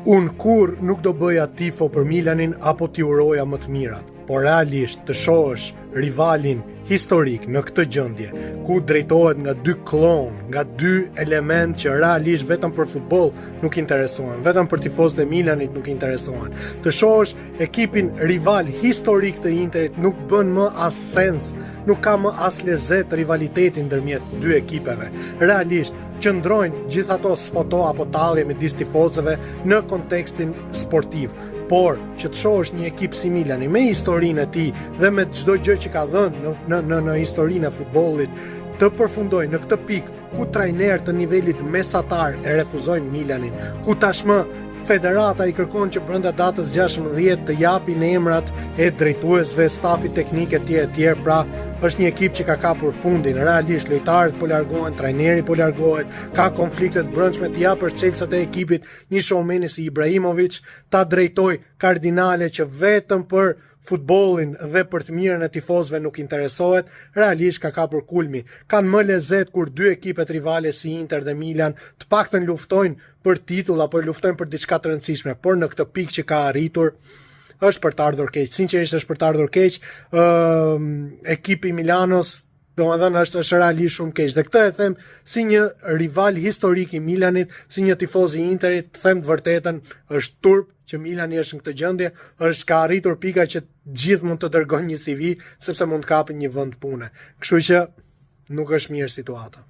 Unë kur nuk do bëja tifo për Milanin apo t'i uroja më të mirat, por realisht të shohësh rivalin historik në këtë gjendje, ku drejtohet nga dy klon, nga dy element që realisht vetëm për futboll nuk interesohen, vetëm për tifozët e Milanit nuk interesohen. Të shohësh ekipin rival historik të Interit nuk bën më as sens, nuk ka më as lezet rivalitetin ndërmjet dy ekipeve. Realisht qëndrojnë gjithë ato sfoto apo tallje me disë tifozëve në kontekstin sportiv. Por që të shohësh një ekip si Milani me historinë e tij dhe me çdo gjë që ka dhënë në historinë e futbollit të përfundoj në këtë pikë ku trajner të nivelit mesatar e refuzojnë Milanin, ku tashmë federata i kërkon që brenda datës 16 të japin emrat e drejtuesve, stafit teknik e tjerë, pra është një ekip që ka kapur fundin, realisht lojtarët po largohen, trajneri po largohet, ka konflikte të brendshme të japësh çelësat e ekipit, një showmeni si Ibrahimović ta drejtoj kardinale që vetëm për futbollin dhe për të mirën e tifozëve nuk interesohet, realisht ka kapur kulmi. Kanë më lezet kur dy ekipet rivale si Inter dhe Milan të paktën luftojnë për titull apo luftojnë për diçka të rëndësishme, por në këtë pikë që ka arritur është për të ardhur keq. Sinqerisht është për të ardhur keq. Ekipi Milanos domethënë është realisht shumë keq. Dhe këtë e them si një rival historik i Milanit, si një tifoz i Interit, them të vërtetën, është turp që Milani është në këtë gjendje, është ka arritur pika që gjithë mund të dërgojnë një CV sepse mund të kapin një vend pune. Kështu që nuk është mirë situata.